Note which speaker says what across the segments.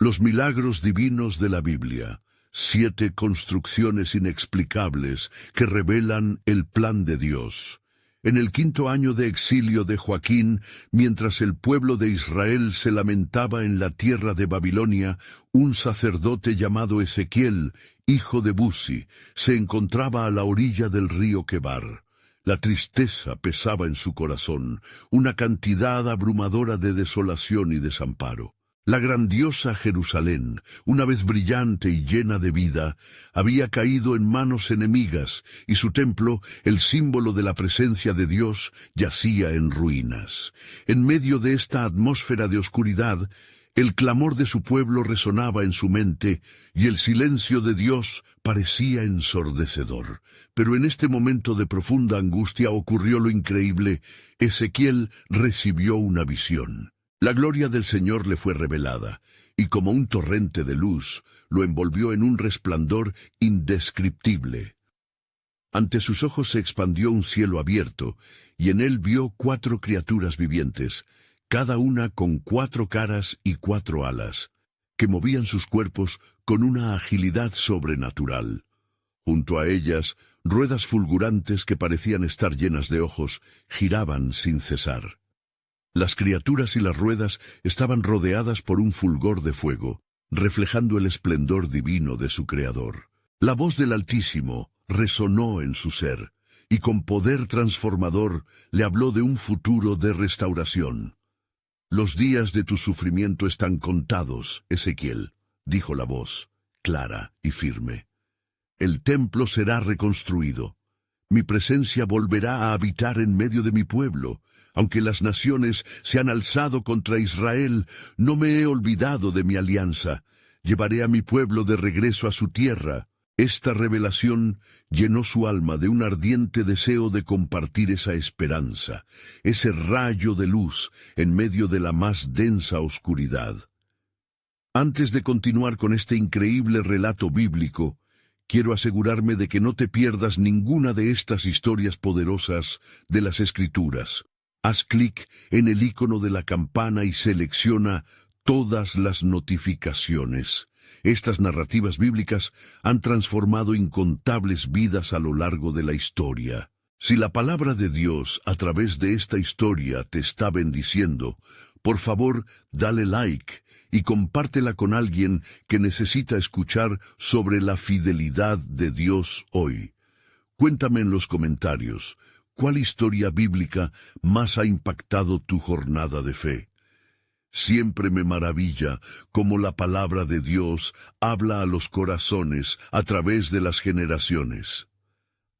Speaker 1: Los milagros divinos de la Biblia. 7 construcciones inexplicables que revelan el plan de Dios. En el 5º año de exilio de Joaquín, mientras el pueblo de Israel se lamentaba en la tierra de Babilonia, un sacerdote llamado Ezequiel, hijo de Buzi, se encontraba a la orilla del río Quebar. La tristeza pesaba en su corazón, una cantidad abrumadora de desolación y desamparo. La grandiosa Jerusalén, una vez brillante y llena de vida, había caído en manos enemigas, y su templo, el símbolo de la presencia de Dios, yacía en ruinas. En medio de esta atmósfera de oscuridad, el clamor de su pueblo resonaba en su mente, y el silencio de Dios parecía ensordecedor. Pero en este momento de profunda angustia ocurrió lo increíble. Ezequiel recibió una visión. La gloria del Señor le fue revelada, y como un torrente de luz, lo envolvió en un resplandor indescriptible. Ante sus ojos se expandió un cielo abierto, y en él vio 4 criaturas vivientes, cada una con 4 caras y 4 alas, que movían sus cuerpos con una agilidad sobrenatural. Junto a ellas, ruedas fulgurantes que parecían estar llenas de ojos, giraban sin cesar. Las criaturas y las ruedas estaban rodeadas por un fulgor de fuego, reflejando el esplendor divino de su Creador. La voz del Altísimo resonó en su ser, y con poder transformador le habló de un futuro de restauración. «Los días de tu sufrimiento están contados, Ezequiel», dijo la voz, clara y firme. «El templo será reconstruido. Mi presencia volverá a habitar en medio de mi pueblo. Aunque las naciones se han alzado contra Israel, no me he olvidado de mi alianza. Llevaré a mi pueblo de regreso a su tierra». Esta revelación llenó su alma de un ardiente deseo de compartir esa esperanza, ese rayo de luz en medio de la más densa oscuridad. Antes de continuar con este increíble relato bíblico, quiero asegurarme de que no te pierdas ninguna de estas historias poderosas de las Escrituras. Haz clic en el icono de la campana y selecciona todas las notificaciones. Estas narrativas bíblicas han transformado incontables vidas a lo largo de la historia. Si la palabra de Dios a través de esta historia te está bendiciendo, por favor, dale like y compártela con alguien que necesita escuchar sobre la fidelidad de Dios hoy. Cuéntame en los comentarios, ¿cuál historia bíblica más ha impactado tu jornada de fe? Siempre me maravilla cómo la palabra de Dios habla a los corazones a través de las generaciones.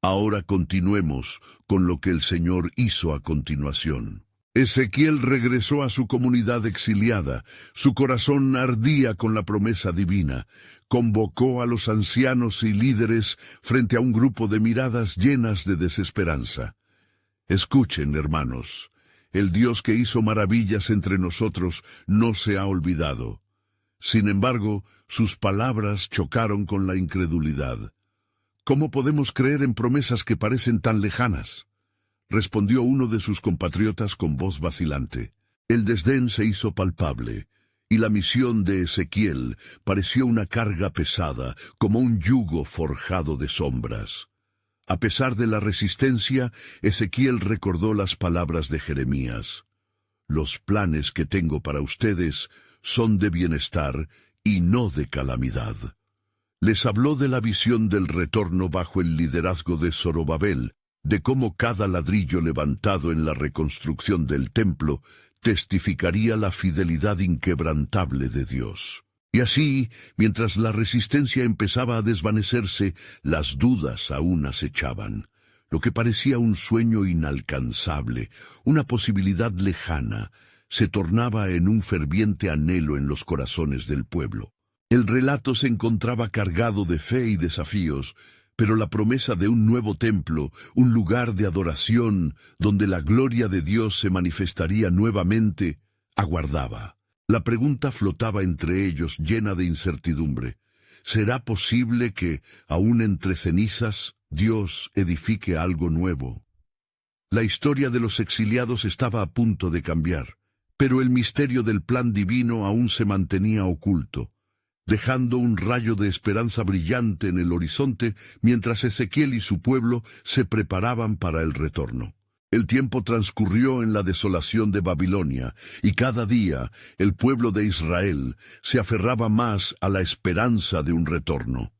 Speaker 1: Ahora continuemos con lo que el Señor hizo a continuación. Ezequiel regresó a su comunidad exiliada. Su corazón ardía con la promesa divina. Convocó a los ancianos y líderes frente a un grupo de miradas llenas de desesperanza. Escuchen, hermanos. El Dios que hizo maravillas entre nosotros no se ha olvidado. Sin embargo, sus palabras chocaron con la incredulidad. ¿Cómo podemos creer en promesas que parecen tan lejanas?, respondió uno de sus compatriotas con voz vacilante. El desdén se hizo palpable, y la misión de Ezequiel pareció una carga pesada, como un yugo forjado de sombras. A pesar de la resistencia, Ezequiel recordó las palabras de Jeremías. «Los planes que tengo para ustedes son de bienestar y no de calamidad». Les habló de la visión del retorno bajo el liderazgo de Zorobabel, de cómo cada ladrillo levantado en la reconstrucción del templo testificaría la fidelidad inquebrantable de Dios. Y así, mientras la resistencia empezaba a desvanecerse, las dudas aún acechaban. Lo que parecía un sueño inalcanzable, una posibilidad lejana, se tornaba en un ferviente anhelo en los corazones del pueblo. El relato se encontraba cargado de fe y desafíos, pero la promesa de un nuevo templo, un lugar de adoración donde la gloria de Dios se manifestaría nuevamente, aguardaba. La pregunta flotaba entre ellos llena de incertidumbre. ¿Será posible que, aún entre cenizas, Dios edifique algo nuevo? La historia de los exiliados estaba a punto de cambiar, pero el misterio del plan divino aún se mantenía oculto. dejando un rayo de esperanza brillante en el horizonte mientras Ezequiel y su pueblo se preparaban para el retorno. El tiempo transcurrió en la desolación de Babilonia, y cada día el pueblo de Israel se aferraba más a la esperanza de un retorno.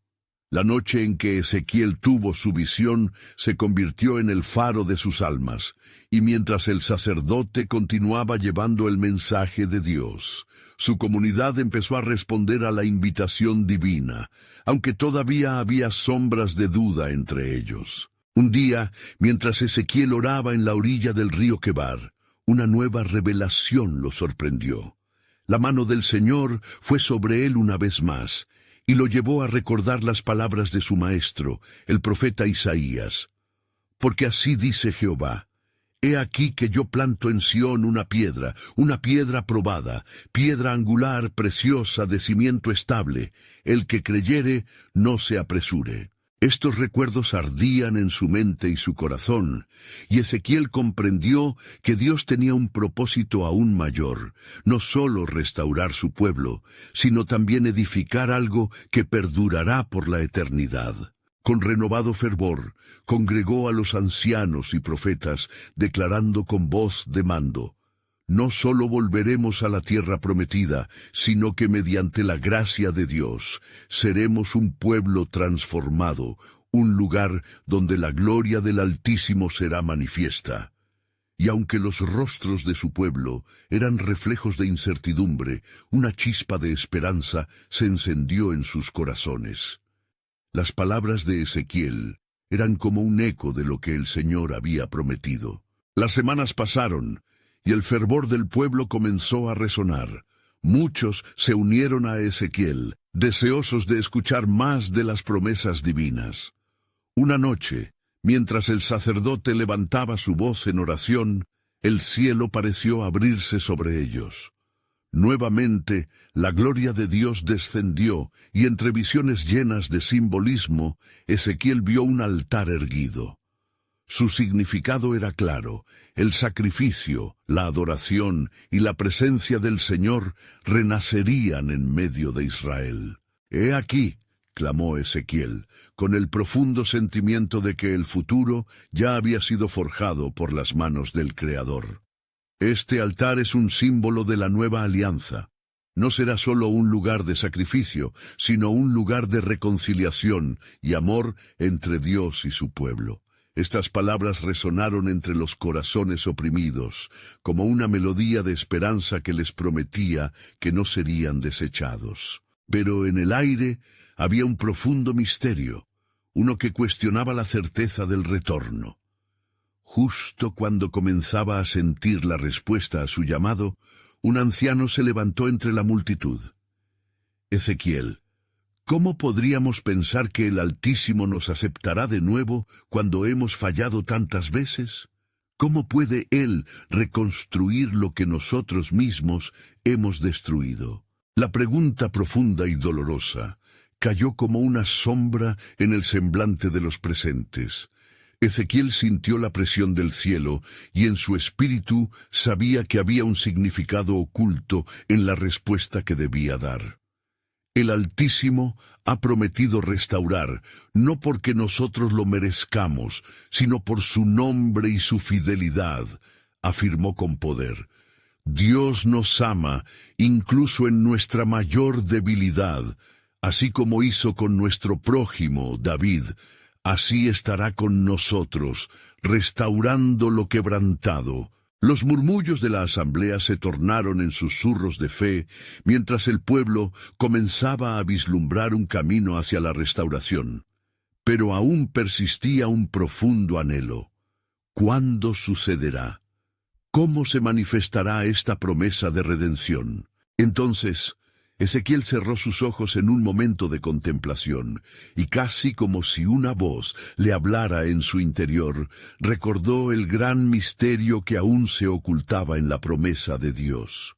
Speaker 1: La noche en que Ezequiel tuvo su visión se convirtió en el faro de sus almas, y mientras el sacerdote continuaba llevando el mensaje de Dios, su comunidad empezó a responder a la invitación divina, aunque todavía había sombras de duda entre ellos. Un día, mientras Ezequiel oraba en la orilla del río Quebar, una nueva revelación lo sorprendió. La mano del Señor fue sobre él una vez más, y lo llevó a recordar las palabras de su maestro, el profeta Isaías. Porque así dice Jehová: He aquí que yo planto en Sión una piedra probada, piedra angular preciosa de cimiento estable. El que creyere, no se apresure. Estos recuerdos ardían en su mente y su corazón, y Ezequiel comprendió que Dios tenía un propósito aún mayor, no solo restaurar su pueblo, sino también edificar algo que perdurará por la eternidad. Con renovado fervor, congregó a los ancianos y profetas, declarando con voz de mando: No solo volveremos a la tierra prometida, sino que mediante la gracia de Dios seremos un pueblo transformado, un lugar donde la gloria del Altísimo será manifiesta. Y aunque los rostros de su pueblo eran reflejos de incertidumbre, una chispa de esperanza se encendió en sus corazones. Las palabras de Ezequiel eran como un eco de lo que el Señor había prometido. Las semanas pasaron, y el fervor del pueblo comenzó a resonar. Muchos se unieron a Ezequiel, deseosos de escuchar más de las promesas divinas. Una noche, mientras el sacerdote levantaba su voz en oración, el cielo pareció abrirse sobre ellos. Nuevamente, la gloria de Dios descendió, y entre visiones llenas de simbolismo, Ezequiel vio un altar erguido. Su significado era claro: el sacrificio, la adoración y la presencia del Señor renacerían en medio de Israel. «He aquí», clamó Ezequiel, con el profundo sentimiento de que el futuro ya había sido forjado por las manos del Creador. Este altar es un símbolo de la nueva alianza. No será solo un lugar de sacrificio, sino un lugar de reconciliación y amor entre Dios y su pueblo. Estas palabras resonaron entre los corazones oprimidos, como una melodía de esperanza que les prometía que no serían desechados. Pero en el aire había un profundo misterio, uno que cuestionaba la certeza del retorno. Justo cuando comenzaba a sentir la respuesta a su llamado, un anciano se levantó entre la multitud. «Ezequiel, ¿cómo podríamos pensar que el Altísimo nos aceptará de nuevo cuando hemos fallado tantas veces? ¿Cómo puede Él reconstruir lo que nosotros mismos hemos destruido?» La pregunta profunda y dolorosa cayó como una sombra en el semblante de los presentes. Ezequiel sintió la presión del cielo, y en su espíritu sabía que había un significado oculto en la respuesta que debía dar. El Altísimo ha prometido restaurar, no porque nosotros lo merezcamos, sino por su nombre y su fidelidad, afirmó con poder. Dios nos ama, incluso en nuestra mayor debilidad, así como hizo con nuestro prójimo, David. Así estará con nosotros, restaurando lo quebrantado. Los murmullos de la asamblea se tornaron en susurros de fe, mientras el pueblo comenzaba a vislumbrar un camino hacia la restauración. Pero aún persistía un profundo anhelo. ¿Cuándo sucederá? ¿Cómo se manifestará esta promesa de redención? Entonces, Ezequiel cerró sus ojos en un momento de contemplación, y casi como si una voz le hablara en su interior, recordó el gran misterio que aún se ocultaba en la promesa de Dios.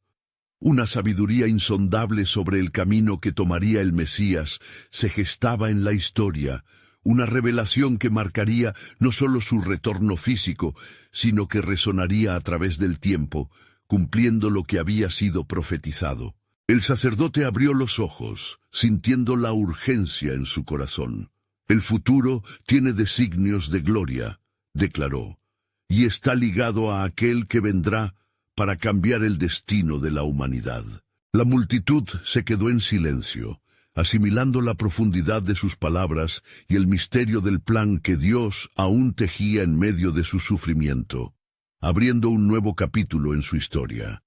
Speaker 1: Una sabiduría insondable sobre el camino que tomaría el Mesías se gestaba en la historia, una revelación que marcaría no solo su retorno físico, sino que resonaría a través del tiempo, cumpliendo lo que había sido profetizado. El sacerdote abrió los ojos, sintiendo la urgencia en su corazón. El futuro tiene designios de gloria, declaró, y está ligado a aquel que vendrá para cambiar el destino de la humanidad. La multitud se quedó en silencio, asimilando la profundidad de sus palabras y el misterio del plan que Dios aún tejía en medio de su sufrimiento, abriendo un nuevo capítulo en su historia.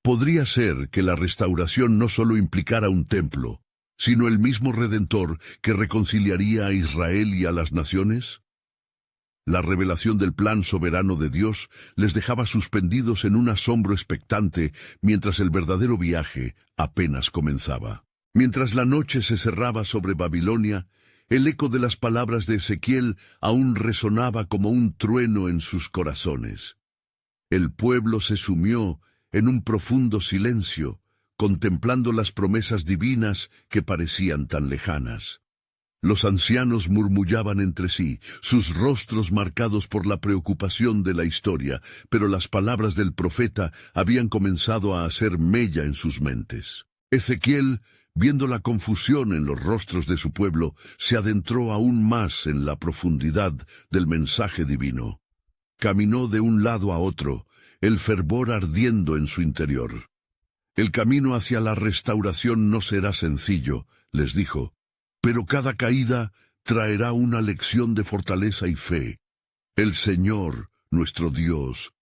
Speaker 1: Podría ser que la restauración no solo implicara un templo, sino el mismo Redentor que reconciliaría a Israel y a las naciones. La revelación del plan soberano de Dios les dejaba suspendidos en un asombro expectante mientras el verdadero viaje apenas comenzaba. Mientras la noche se cerraba sobre Babilonia, el eco de las palabras de Ezequiel aún resonaba como un trueno en sus corazones. El pueblo se sumió en un profundo silencio, contemplando las promesas divinas que parecían tan lejanas. Los ancianos murmullaban entre sí, sus rostros marcados por la preocupación de la historia, pero las palabras del profeta habían comenzado a hacer mella en sus mentes. Ezequiel, viendo la confusión en los rostros de su pueblo, se adentró aún más en la profundidad del mensaje divino. Caminó de un lado a otro, el fervor ardiendo en su interior. El camino hacia la restauración no será sencillo, les dijo, pero cada caída traerá una lección de fortaleza y fe. El Señor, nuestro Dios,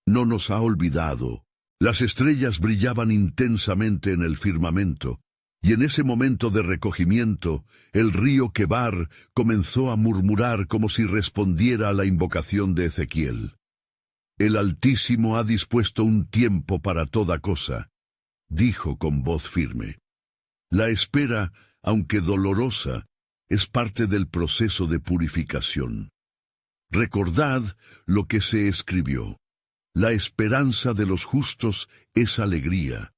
Speaker 1: no nos ha olvidado. Las estrellas brillaban intensamente en el firmamento, y en ese momento de recogimiento, el río Quebar comenzó a murmurar como si respondiera a la invocación de Ezequiel. El Altísimo ha dispuesto un tiempo para toda cosa, dijo con voz firme. La espera, aunque dolorosa, es parte del proceso de purificación. Recordad lo que se escribió. La esperanza de los justos es alegría,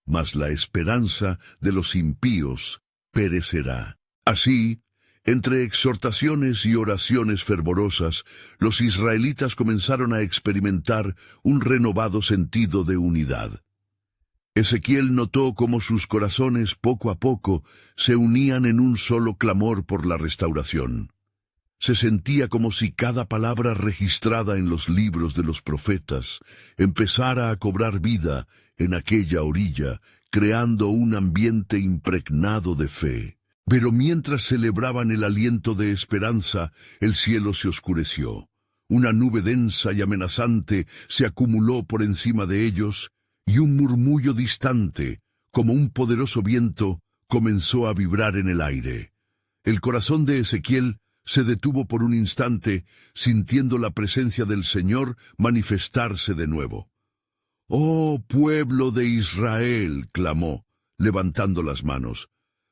Speaker 1: mas la esperanza de los impíos perecerá. Así, entre exhortaciones y oraciones fervorosas, los israelitas comenzaron a experimentar un renovado sentido de unidad. Ezequiel notó cómo sus corazones poco a poco se unían en un solo clamor por la restauración. Se sentía como si cada palabra registrada en los libros de los profetas empezara a cobrar vida en aquella orilla, creando un ambiente impregnado de fe. Pero mientras celebraban el aliento de esperanza, el cielo se oscureció. Una nube densa y amenazante se acumuló por encima de ellos, y un murmullo distante, como un poderoso viento, comenzó a vibrar en el aire. El corazón de Ezequiel se detuvo por un instante, sintiendo la presencia del Señor manifestarse de nuevo. «Oh pueblo de Israel», clamó, levantando las manos,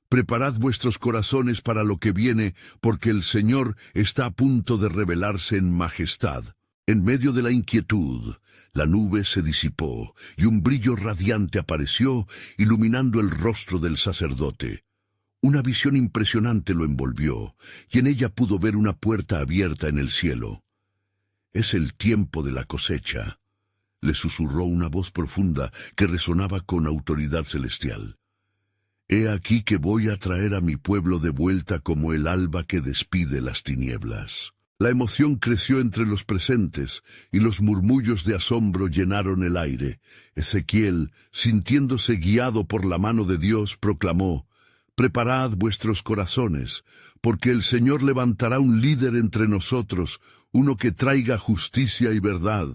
Speaker 1: «preparad vuestros corazones para lo que viene, porque el Señor está a punto de revelarse en majestad». En medio de la inquietud, la nube se disipó y un brillo radiante apareció, iluminando el rostro del sacerdote. Una visión impresionante lo envolvió, y en ella pudo ver una puerta abierta en el cielo. «Es el tiempo de la cosecha», le susurró una voz profunda que resonaba con autoridad celestial. «He aquí que voy a traer a mi pueblo de vuelta como el alba que despide las tinieblas». La emoción creció entre los presentes, y los murmullos de asombro llenaron el aire. Ezequiel, sintiéndose guiado por la mano de Dios, proclamó: «Preparad vuestros corazones, porque el Señor levantará un líder entre nosotros, uno que traiga justicia y verdad.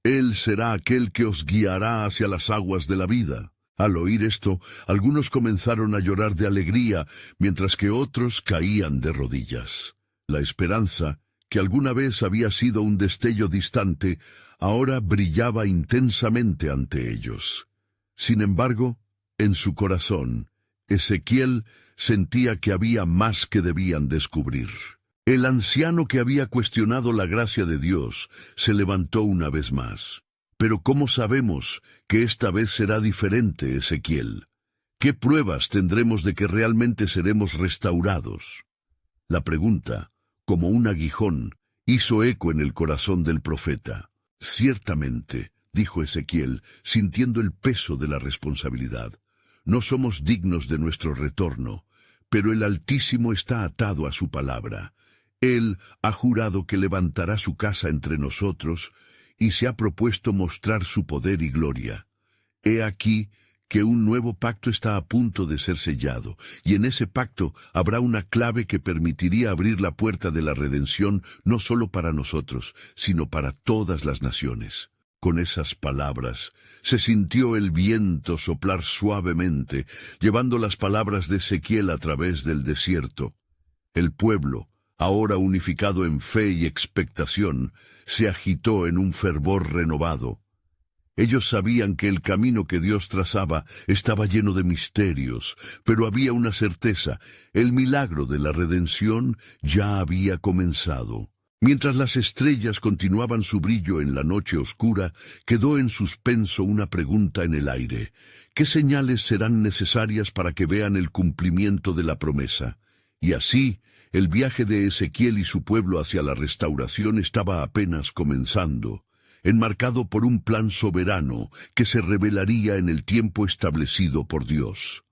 Speaker 1: Él será aquel que os guiará hacia las aguas de la vida». Al oír esto, algunos comenzaron a llorar de alegría, mientras que otros caían de rodillas. La esperanza, que alguna vez había sido un destello distante, ahora brillaba intensamente ante ellos. Sin embargo, en su corazón, Ezequiel sentía que había más que debían descubrir. El anciano que había cuestionado la gracia de Dios se levantó una vez más. «Pero ¿cómo sabemos que esta vez será diferente, Ezequiel? ¿Qué pruebas tendremos de que realmente seremos restaurados?» La pregunta, como un aguijón, hizo eco en el corazón del profeta. «Ciertamente», dijo Ezequiel, sintiendo el peso de la responsabilidad, no somos dignos de nuestro retorno, pero el Altísimo está atado a su palabra. Él ha jurado que levantará su casa entre nosotros y se ha propuesto mostrar su poder y gloria. He aquí que un nuevo pacto está a punto de ser sellado, y en ese pacto habrá una clave que permitiría abrir la puerta de la redención no solo para nosotros, sino para todas las naciones. Con esas palabras, se sintió el viento soplar suavemente, llevando las palabras de Ezequiel a través del desierto. El pueblo, ahora unificado en fe y expectación, se agitó en un fervor renovado. Ellos sabían que el camino que Dios trazaba estaba lleno de misterios, pero había una certeza: el milagro de la redención ya había comenzado. Mientras las estrellas continuaban su brillo en la noche oscura, quedó en suspenso una pregunta en el aire: ¿qué señales serán necesarias para que vean el cumplimiento de la promesa? Y así, el viaje de Ezequiel y su pueblo hacia la restauración estaba apenas comenzando, enmarcado por un plan soberano que se revelaría en el tiempo establecido por Dios.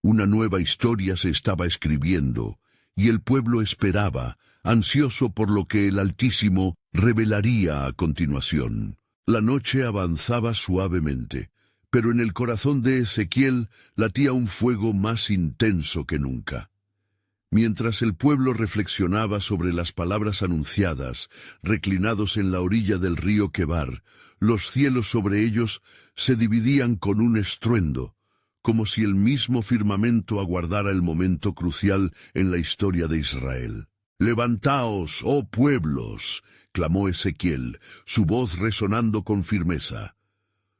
Speaker 1: Una nueva historia se estaba escribiendo, y el pueblo esperaba, ansioso por lo que el Altísimo revelaría a continuación. La noche avanzaba suavemente, pero en el corazón de Ezequiel latía un fuego más intenso que nunca. Mientras el pueblo reflexionaba sobre las palabras anunciadas, reclinados en la orilla del río Quebar, los cielos sobre ellos se dividían con un estruendo, como si el mismo firmamento aguardara el momento crucial en la historia de Israel. «Levantaos, oh pueblos», clamó Ezequiel, su voz resonando con firmeza.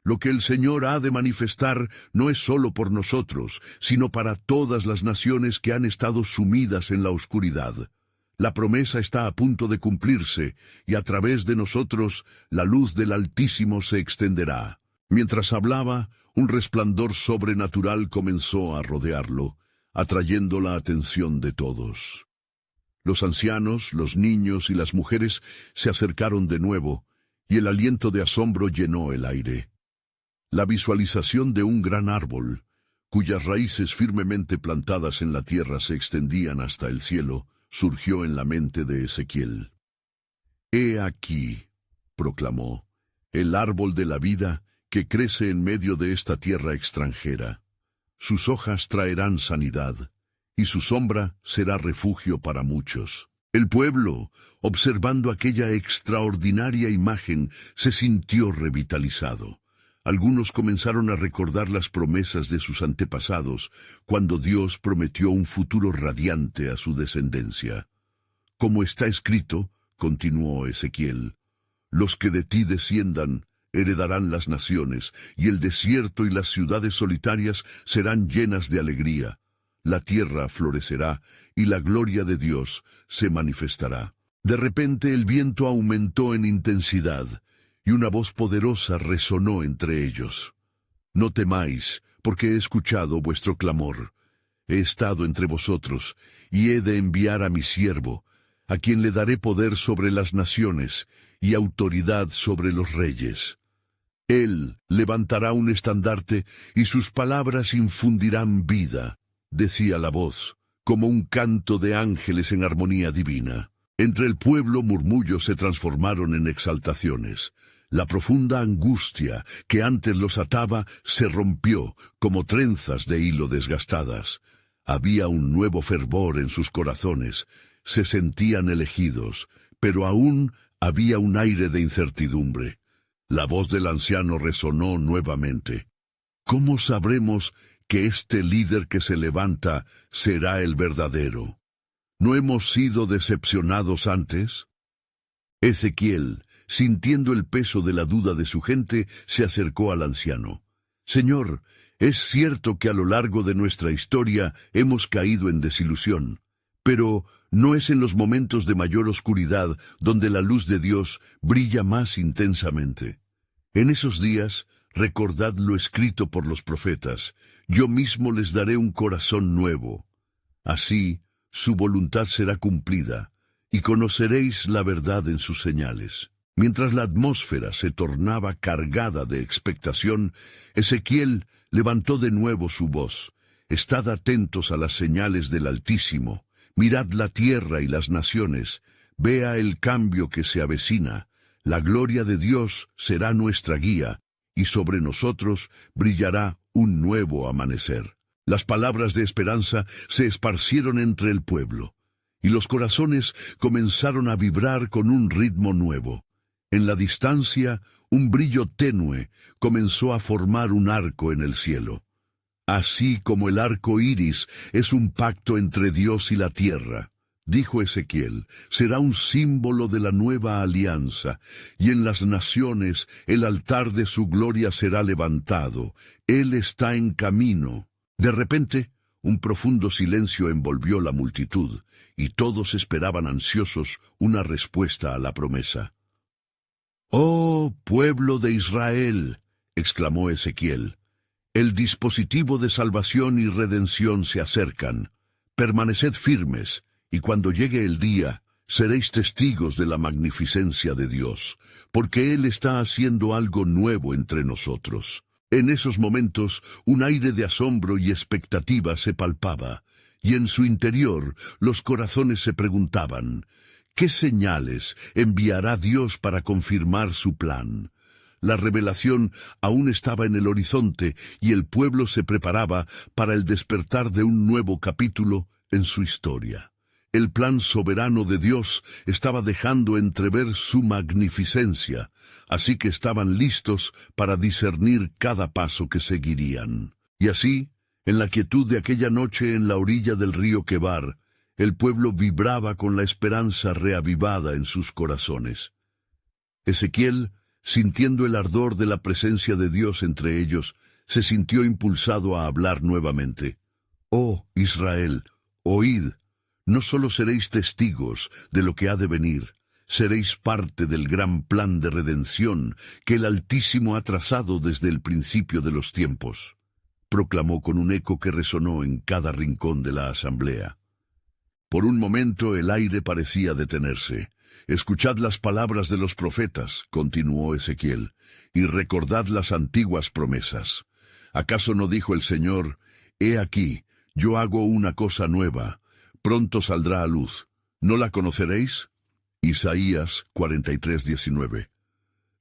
Speaker 1: Lo que el Señor ha de manifestar no es solo por nosotros, sino para todas las naciones que han estado sumidas en la oscuridad. La promesa está a punto de cumplirse, y a través de nosotros la luz del Altísimo se extenderá. Mientras hablaba, un resplandor sobrenatural comenzó a rodearlo, atrayendo la atención de todos. Los ancianos, los niños y las mujeres se acercaron de nuevo, y el aliento de asombro llenó el aire. La visualización de un gran árbol, cuyas raíces firmemente plantadas en la tierra se extendían hasta el cielo, surgió en la mente de Ezequiel. «He aquí», proclamó, «el árbol de la vida que crece en medio de esta tierra extranjera. Sus hojas traerán sanidad, y su sombra será refugio para muchos». El pueblo, observando aquella extraordinaria imagen, se sintió revitalizado. Algunos comenzaron a recordar las promesas de sus antepasados, cuando Dios prometió un futuro radiante a su descendencia. «Como está escrito», continuó Ezequiel, «los que de ti desciendan heredarán las naciones, y el desierto y las ciudades solitarias serán llenas de alegría. La tierra florecerá, y la gloria de Dios se manifestará». De repente el viento aumentó en intensidad, y una voz poderosa resonó entre ellos. «No temáis, porque he escuchado vuestro clamor. He estado entre vosotros, y he de enviar a mi siervo, a quien le daré poder sobre las naciones y autoridad sobre los reyes. Él levantará un estandarte, y sus palabras infundirán vida», decía la voz, como un canto de ángeles en armonía divina. Entre el pueblo murmullos se transformaron en exaltaciones. La profunda angustia que antes los ataba se rompió como trenzas de hilo desgastadas. Había un nuevo fervor en sus corazones. Se sentían elegidos, pero aún había un aire de incertidumbre. La voz del anciano resonó nuevamente. «¿Cómo sabremos que este líder que se levanta será el verdadero? ¿No hemos sido decepcionados antes?» Ezequiel, sintiendo el peso de la duda de su gente, se acercó al anciano. «Señor, es cierto que a lo largo de nuestra historia hemos caído en desilusión, pero no es en los momentos de mayor oscuridad donde la luz de Dios brilla más intensamente. En esos días, recordad lo escrito por los profetas: yo mismo les daré un corazón nuevo. Así, su voluntad será cumplida, y conoceréis la verdad en sus señales». Mientras la atmósfera se tornaba cargada de expectación, Ezequiel levantó de nuevo su voz. «Estad atentos a las señales del Altísimo, mirad la tierra y las naciones, vea el cambio que se avecina, la gloria de Dios será nuestra guía, y sobre nosotros brillará un nuevo amanecer». Las palabras de esperanza se esparcieron entre el pueblo, y los corazones comenzaron a vibrar con un ritmo nuevo. En la distancia, un brillo tenue comenzó a formar un arco en el cielo. Así como el arco iris es un pacto entre Dios y la tierra, dijo Ezequiel, será un símbolo de la nueva alianza, y en las naciones el altar de su gloria será levantado. Él está en camino. De repente, un profundo silencio envolvió la multitud, y todos esperaban ansiosos una respuesta a la promesa. «¡Oh, pueblo de Israel!», exclamó Ezequiel, «el dispositivo de salvación y redención se acercan. Permaneced firmes, y cuando llegue el día, seréis testigos de la magnificencia de Dios, porque Él está haciendo algo nuevo entre nosotros». En esos momentos, un aire de asombro y expectativa se palpaba, y en su interior los corazones se preguntaban, ¿qué señales enviará Dios para confirmar su plan? La revelación aún estaba en el horizonte y el pueblo se preparaba para el despertar de un nuevo capítulo en su historia. El plan soberano de Dios estaba dejando entrever su magnificencia, así que estaban listos para discernir cada paso que seguirían. Y así, en la quietud de aquella noche en la orilla del río Quebar, el pueblo vibraba con la esperanza reavivada en sus corazones. Ezequiel, sintiendo el ardor de la presencia de Dios entre ellos, se sintió impulsado a hablar nuevamente. «Oh, Israel, oíd, no solo seréis testigos de lo que ha de venir, seréis parte del gran plan de redención que el Altísimo ha trazado desde el principio de los tiempos», proclamó con un eco que resonó en cada rincón de la asamblea. Por un momento el aire parecía detenerse. «Escuchad las palabras de los profetas», continuó Ezequiel, «y recordad las antiguas promesas. ¿Acaso no dijo el Señor, he aquí, yo hago una cosa nueva, pronto saldrá a luz, ¿no la conoceréis?» Isaías 43:19.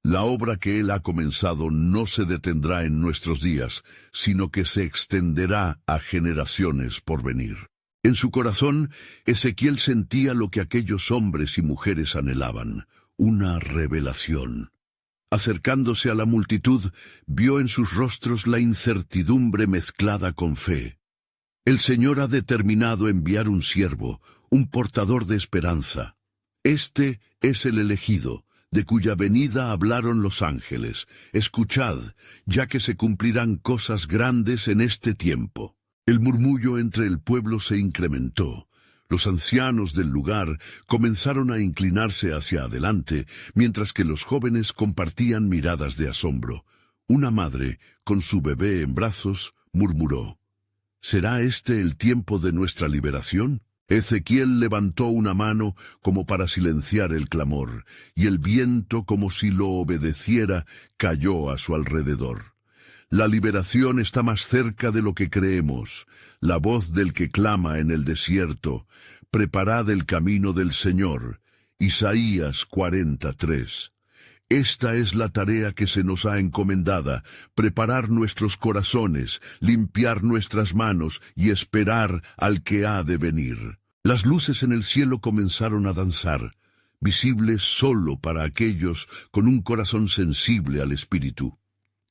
Speaker 1: La obra que Él ha comenzado no se detendrá en nuestros días, sino que se extenderá a generaciones por venir. En su corazón, Ezequiel sentía lo que aquellos hombres y mujeres anhelaban, una revelación. Acercándose a la multitud, vio en sus rostros la incertidumbre mezclada con fe. El Señor ha determinado enviar un siervo, un portador de esperanza. Este es el elegido, de cuya venida hablaron los ángeles. Escuchad, ya que se cumplirán cosas grandes en este tiempo. El murmullo entre el pueblo se incrementó. Los ancianos del lugar comenzaron a inclinarse hacia adelante, mientras que los jóvenes compartían miradas de asombro. Una madre, con su bebé en brazos, murmuró, ¿será este el tiempo de nuestra liberación? Ezequiel levantó una mano como para silenciar el clamor, y el viento, como si lo obedeciera, cayó a su alrededor. La liberación está más cerca de lo que creemos. La voz del que clama en el desierto, preparad el camino del Señor. Isaías 43. Esta es la tarea que se nos ha encomendada, preparar nuestros corazones, limpiar nuestras manos y esperar al que ha de venir. Las luces en el cielo comenzaron a danzar, visibles solo para aquellos con un corazón sensible al Espíritu.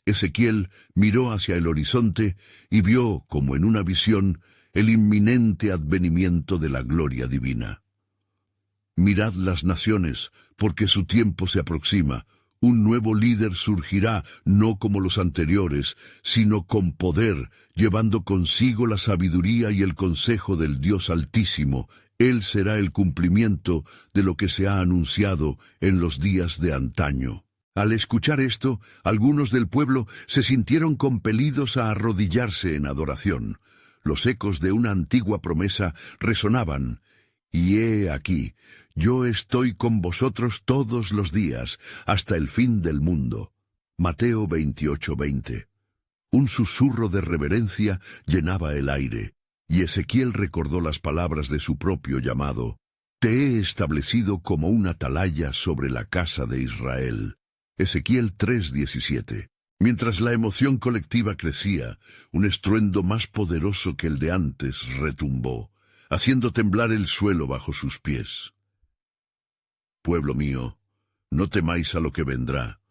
Speaker 1: Ezequiel miró hacia el horizonte y vio, como en una visión, el inminente advenimiento de la gloria divina. Mirad las naciones, porque su tiempo se aproxima. Un nuevo líder surgirá, no como los anteriores, sino con poder, llevando consigo la sabiduría y el consejo del Dios Altísimo. Él será el cumplimiento de lo que se ha anunciado en los días de antaño. Al escuchar esto, algunos del pueblo se sintieron compelidos a arrodillarse en adoración. Los ecos de una antigua promesa resonaban, Y he aquí, yo estoy con vosotros todos los días, hasta el fin del mundo. Mateo 28:20. Un susurro de reverencia llenaba el aire, y Ezequiel recordó las palabras de su propio llamado. Te he establecido como una atalaya sobre la casa de Israel. Ezequiel 3:17. Mientras la emoción colectiva crecía, un estruendo más poderoso que el de antes retumbó, haciendo temblar el suelo bajo sus pies. Pueblo mío, no temáis a lo que vendrá,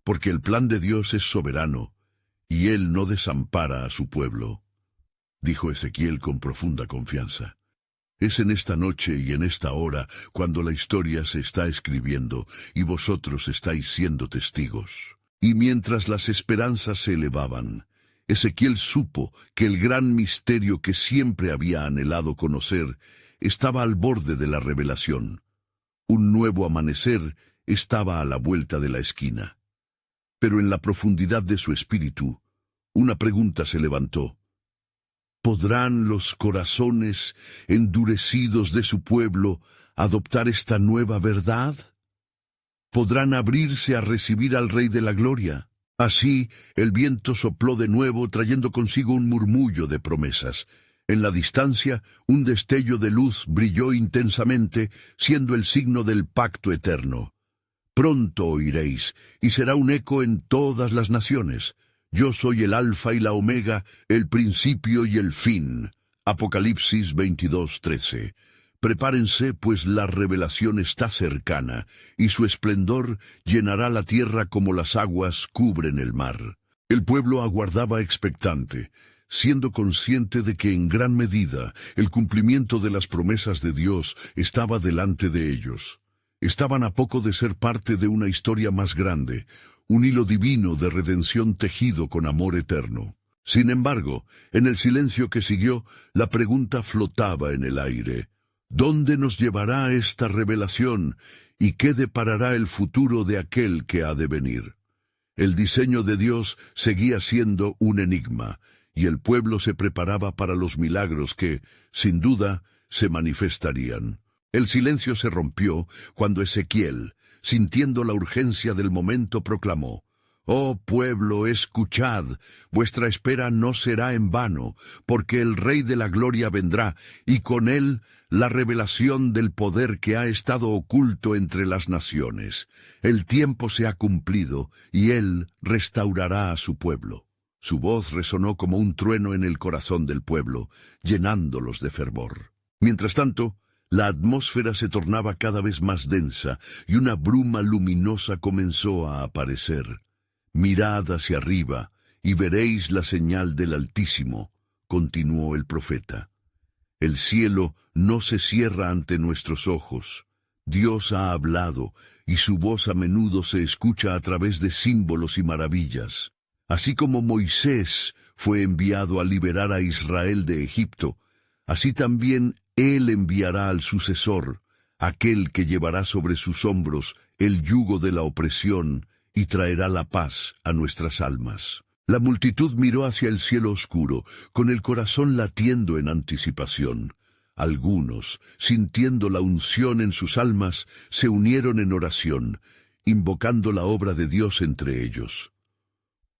Speaker 1: porque el plan de Dios es soberano, y Él no desampara a su pueblo, dijo Ezequiel con profunda confianza. Es en esta noche y en esta hora cuando la historia se está escribiendo y vosotros estáis siendo testigos. Y mientras las esperanzas se elevaban, Ezequiel supo que el gran misterio que siempre había anhelado conocer estaba al borde de la revelación. Un nuevo amanecer estaba a la vuelta de la esquina. Pero en la profundidad de su espíritu, una pregunta se levantó. ¿Podrán los corazones endurecidos de su pueblo adoptar esta nueva verdad? ¿Podrán abrirse a recibir al Rey de la Gloria? Así, el viento sopló de nuevo, trayendo consigo un murmullo de promesas. En la distancia, un destello de luz brilló intensamente, siendo el signo del pacto eterno. Pronto oiréis, y será un eco en todas las naciones. Yo soy el Alfa y la Omega, el principio y el fin. Apocalipsis 22:13. Prepárense, pues la revelación está cercana, y su esplendor llenará la tierra como las aguas cubren el mar. El pueblo aguardaba expectante, siendo consciente de que en gran medida el cumplimiento de las promesas de Dios estaba delante de ellos. Estaban a poco de ser parte de una historia más grande, un hilo divino de redención tejido con amor eterno. Sin embargo, en el silencio que siguió, la pregunta flotaba en el aire. ¿Dónde nos llevará esta revelación y qué deparará el futuro de aquel que ha de venir? El diseño de Dios seguía siendo un enigma, y el pueblo se preparaba para los milagros que, sin duda, se manifestarían. El silencio se rompió cuando Ezequiel, sintiendo la urgencia del momento, proclamó: «Oh pueblo, escuchad, vuestra espera no será en vano, porque el Rey de la Gloria vendrá, y con él la revelación del poder que ha estado oculto entre las naciones. El tiempo se ha cumplido, y él restaurará a su pueblo». Su voz resonó como un trueno en el corazón del pueblo, llenándolos de fervor. Mientras tanto, la atmósfera se tornaba cada vez más densa, y una bruma luminosa comenzó a aparecer. «Mirad hacia arriba, y veréis la señal del Altísimo», continuó el profeta. «El cielo no se cierra ante nuestros ojos. Dios ha hablado, y su voz a menudo se escucha a través de símbolos y maravillas. Así como Moisés fue enviado a liberar a Israel de Egipto, así también Él enviará al sucesor, aquel que llevará sobre sus hombros el yugo de la opresión y traerá la paz a nuestras almas». La multitud miró hacia el cielo oscuro, con el corazón latiendo en anticipación. Algunos, sintiendo la unción en sus almas, se unieron en oración, invocando la obra de Dios entre ellos.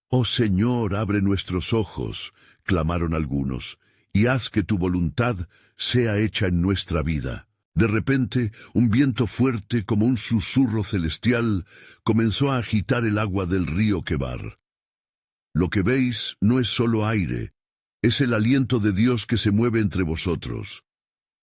Speaker 1: «Oh Señor, abre nuestros ojos», clamaron algunos, «y haz que tu voluntad sea hecha en nuestra vida». De repente, un viento fuerte como un susurro celestial comenzó a agitar el agua del río Quebar. «Lo que veis no es solo aire, es el aliento de Dios que se mueve entre vosotros»,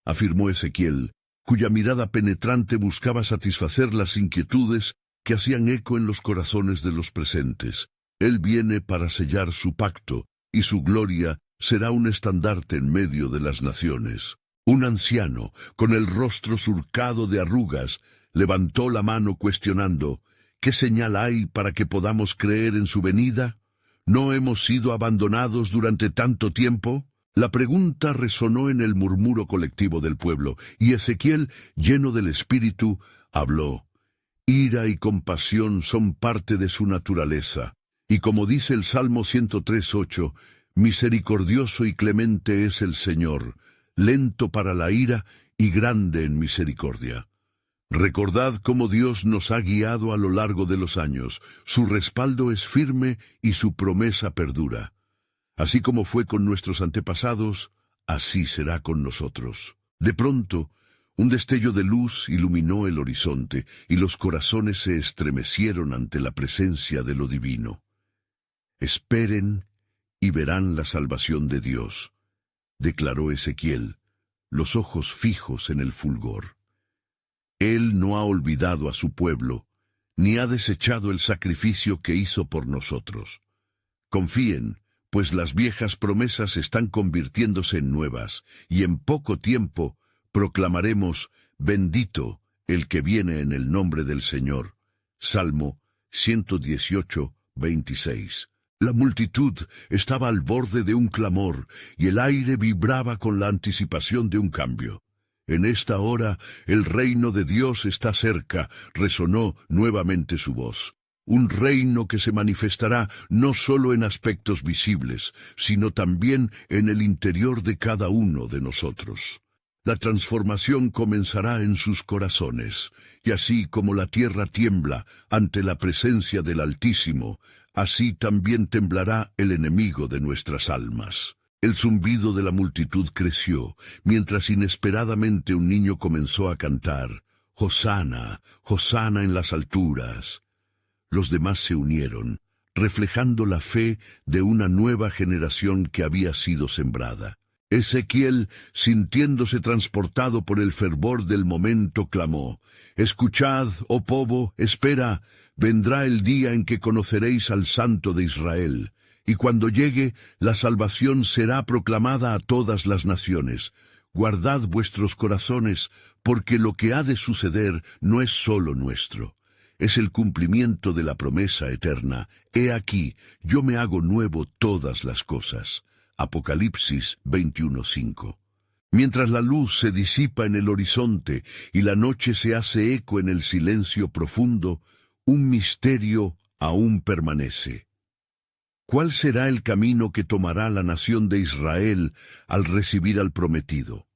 Speaker 1: afirmó Ezequiel, cuya mirada penetrante buscaba satisfacer las inquietudes que hacían eco en los corazones de los presentes. Él viene para sellar su pacto, y su gloria será un estandarte en medio de las naciones. Un anciano, con el rostro surcado de arrugas, levantó la mano cuestionando: «¿Qué señal hay para que podamos creer en su venida? ¿No hemos sido abandonados durante tanto tiempo?». La pregunta resonó en el murmuro colectivo del pueblo, y Ezequiel, lleno del Espíritu, habló: «Ira y compasión son parte de su naturaleza, y como dice el Salmo 103:8, misericordioso y clemente es el Señor, lento para la ira y grande en misericordia. Recordad cómo Dios nos ha guiado a lo largo de los años. Su respaldo es firme y su promesa perdura. Así como fue con nuestros antepasados, así será con nosotros. De pronto, un destello de luz iluminó el horizonte y los corazones se estremecieron ante la presencia de lo divino. Esperen y verán la salvación de Dios, declaró Ezequiel, los ojos fijos en el fulgor. Él no ha olvidado a su pueblo, ni ha desechado el sacrificio que hizo por nosotros. Confíen, pues las viejas promesas están convirtiéndose en nuevas, y en poco tiempo proclamaremos, bendito el que viene en el nombre del Señor. Salmo 118, 26. La multitud estaba al borde de un clamor, y el aire vibraba con la anticipación de un cambio. En esta hora, el reino de Dios está cerca, resonó nuevamente su voz. Un reino que se manifestará no solo en aspectos visibles, sino también en el interior de cada uno de nosotros. La transformación comenzará en sus corazones, y así como la tierra tiembla ante la presencia del Altísimo, así también temblará el enemigo de nuestras almas. El zumbido de la multitud creció, mientras inesperadamente un niño comenzó a cantar, «Hosana, Hosana en las alturas». Los demás se unieron, reflejando la fe de una nueva generación que había sido sembrada. Ezequiel, sintiéndose transportado por el fervor del momento, clamó, «Escuchad, oh povo, espera, vendrá el día en que conoceréis al Santo de Israel». Y cuando llegue, la salvación será proclamada a todas las naciones. Guardad vuestros corazones, porque lo que ha de suceder no es solo nuestro. Es el cumplimiento de la promesa eterna. He aquí, yo me hago nuevo todas las cosas. Apocalipsis 21:5. Mientras la luz se disipa en el horizonte y la noche se hace eco en el silencio profundo, un misterio aún permanece. ¿Cuál será el camino que tomará la nación de Israel al recibir al prometido?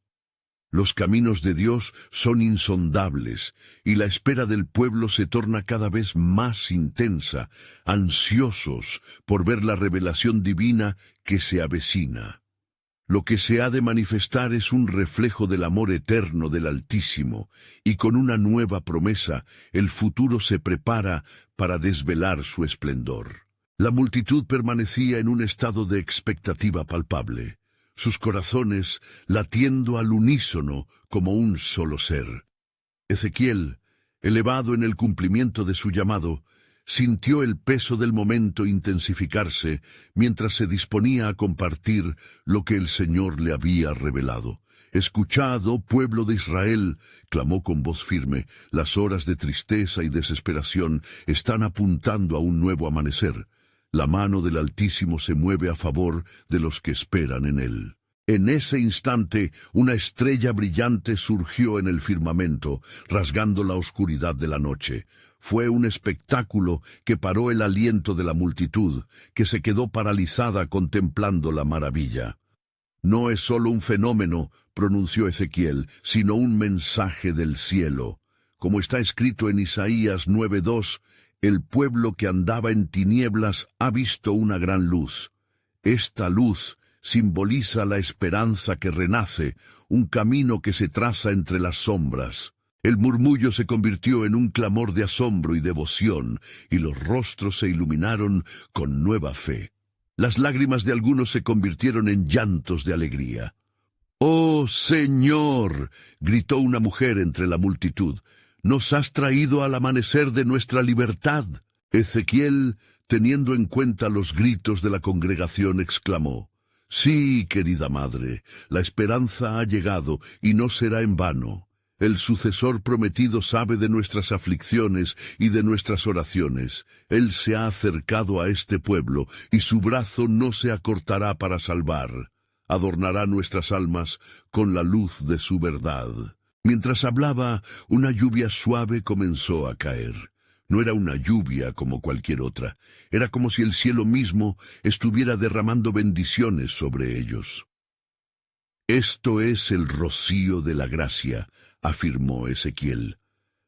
Speaker 1: Los caminos de Dios son insondables, y la espera del pueblo se torna cada vez más intensa, ansiosos por ver la revelación divina que se avecina. Lo que se ha de manifestar es un reflejo del amor eterno del Altísimo, y con una nueva promesa, el futuro se prepara para desvelar su esplendor. La multitud permanecía en un estado de expectativa palpable, sus corazones latiendo al unísono como un solo ser. Ezequiel, elevado en el cumplimiento de su llamado, sintió el peso del momento intensificarse mientras se disponía a compartir lo que el Señor le había revelado. «Escuchad, oh pueblo de Israel», clamó con voz firme, «las horas de tristeza y desesperación están apuntando a un nuevo amanecer. La mano del Altísimo se mueve a favor de los que esperan en él». En ese instante, una estrella brillante surgió en el firmamento, rasgando la oscuridad de la noche. Fue un espectáculo que paró el aliento de la multitud, que se quedó paralizada contemplando la maravilla. «No es solo un fenómeno», pronunció Ezequiel, «sino un mensaje del cielo. Como está escrito en Isaías 9:2, el pueblo que andaba en tinieblas ha visto una gran luz. Esta luz simboliza la esperanza que renace, un camino que se traza entre las sombras». El murmullo se convirtió en un clamor de asombro y devoción, y los rostros se iluminaron con nueva fe. Las lágrimas de algunos se convirtieron en llantos de alegría. «¡Oh, Señor!», gritó una mujer entre la multitud, «nos has traído al amanecer de nuestra libertad». Ezequiel, teniendo en cuenta los gritos de la congregación, exclamó, «Sí, querida madre, la esperanza ha llegado y no será en vano. El sucesor prometido sabe de nuestras aflicciones y de nuestras oraciones. Él se ha acercado a este pueblo, y su brazo no se acortará para salvar. Adornará nuestras almas con la luz de su verdad». Mientras hablaba, una lluvia suave comenzó a caer. No era una lluvia como cualquier otra. Era como si el cielo mismo estuviera derramando bendiciones sobre ellos. Esto es el rocío de la gracia, afirmó Ezequiel,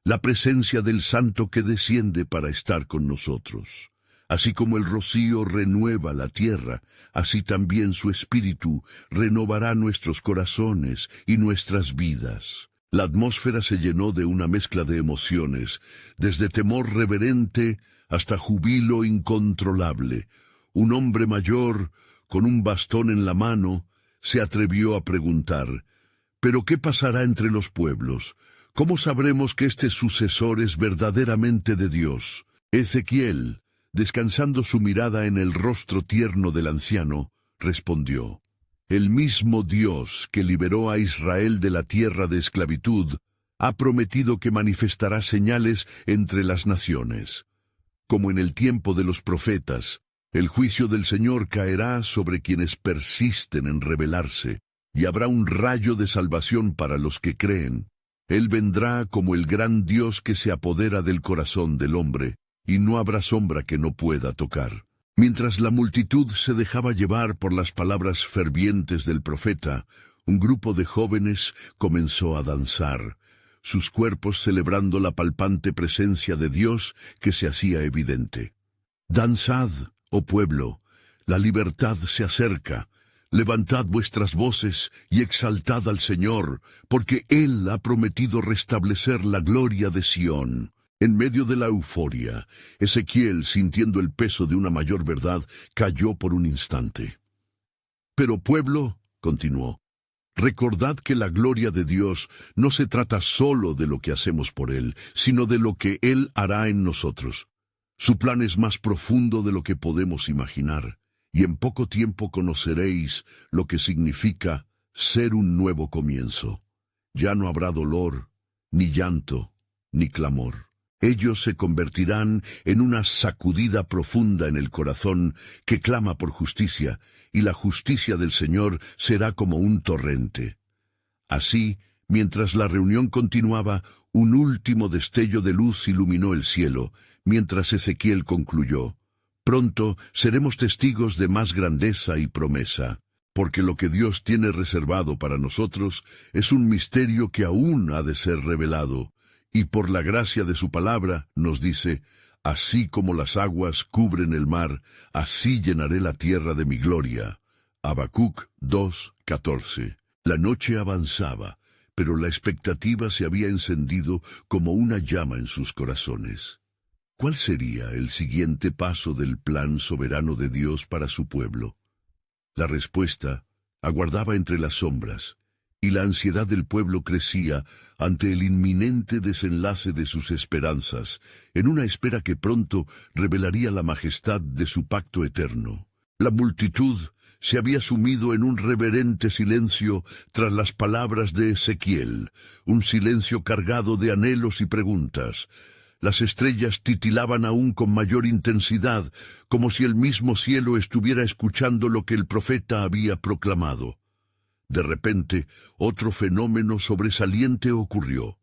Speaker 1: la presencia del Santo que desciende para estar con nosotros. Así como el rocío renueva la tierra, así también su espíritu renovará nuestros corazones y nuestras vidas. La atmósfera se llenó de una mezcla de emociones, desde temor reverente hasta júbilo incontrolable. Un hombre mayor, con un bastón en la mano, se atrevió a preguntar: ¿pero qué pasará entre los pueblos? ¿Cómo sabremos que este sucesor es verdaderamente de Dios? Ezequiel, descansando su mirada en el rostro tierno del anciano, respondió: el mismo Dios que liberó a Israel de la tierra de esclavitud ha prometido que manifestará señales entre las naciones. Como en el tiempo de los profetas, el juicio del Señor caerá sobre quienes persisten en rebelarse, y habrá un rayo de salvación para los que creen. Él vendrá como el gran Dios que se apodera del corazón del hombre, y no habrá sombra que no pueda tocar. Mientras la multitud se dejaba llevar por las palabras fervientes del profeta, un grupo de jóvenes comenzó a danzar, sus cuerpos celebrando la palpante presencia de Dios que se hacía evidente. Danzad, oh pueblo, la libertad se acerca. Levantad vuestras voces y exaltad al Señor, porque Él ha prometido restablecer la gloria de Sión. En medio de la euforia, Ezequiel, sintiendo el peso de una mayor verdad, cayó por un instante. Pero pueblo, continuó, recordad que la gloria de Dios no se trata solo de lo que hacemos por Él, sino de lo que Él hará en nosotros. Su plan es más profundo de lo que podemos imaginar, y en poco tiempo conoceréis lo que significa ser un nuevo comienzo. Ya no habrá dolor, ni llanto, ni clamor. Ellos se convertirán en una sacudida profunda en el corazón que clama por justicia, y la justicia del Señor será como un torrente. Así, mientras la reunión continuaba, un último destello de luz iluminó el cielo, mientras Ezequiel concluyó: pronto seremos testigos de más grandeza y promesa, porque lo que Dios tiene reservado para nosotros es un misterio que aún ha de ser revelado. Y por la gracia de su palabra nos dice: así como las aguas cubren el mar, así llenaré la tierra de mi gloria. Habacuc 2:14. La noche avanzaba, pero la expectativa se había encendido como una llama en sus corazones. ¿Cuál sería el siguiente paso del plan soberano de Dios para su pueblo? La respuesta aguardaba entre las sombras, y la ansiedad del pueblo crecía ante el inminente desenlace de sus esperanzas, en una espera que pronto revelaría la majestad de su pacto eterno. La multitud se había sumido en un reverente silencio tras las palabras de Ezequiel, un silencio cargado de anhelos y preguntas. Las estrellas titilaban aún con mayor intensidad, como si el mismo cielo estuviera escuchando lo que el profeta había proclamado. De repente, otro fenómeno sobresaliente ocurrió.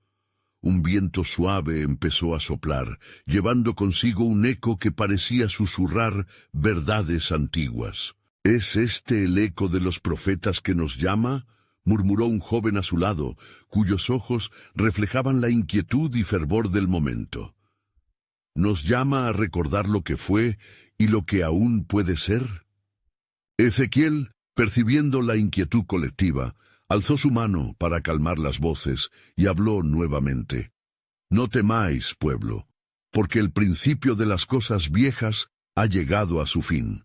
Speaker 1: Un viento suave empezó a soplar, llevando consigo un eco que parecía susurrar verdades antiguas. ¿Es este el eco de los profetas que nos llama?, murmuró un joven a su lado, cuyos ojos reflejaban la inquietud y fervor del momento. ¿Nos llama a recordar lo que fue y lo que aún puede ser? Ezequiel, percibiendo la inquietud colectiva, alzó su mano para calmar las voces y habló nuevamente. No temáis, pueblo, porque el principio de las cosas viejas ha llegado a su fin.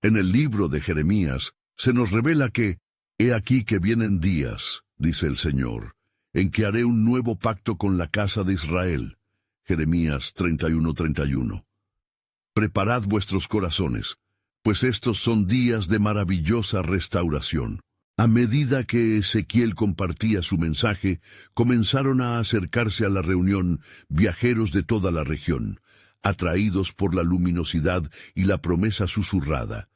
Speaker 1: En el libro de Jeremías se nos revela que, he aquí que vienen días, dice el Señor, en que haré un nuevo pacto con la casa de Israel. Jeremías 31:31. Preparad vuestros corazones, pues estos son días de maravillosa restauración. A medida que Ezequiel compartía su mensaje, comenzaron a acercarse a la reunión viajeros de toda la región, atraídos por la luminosidad y la promesa susurrada.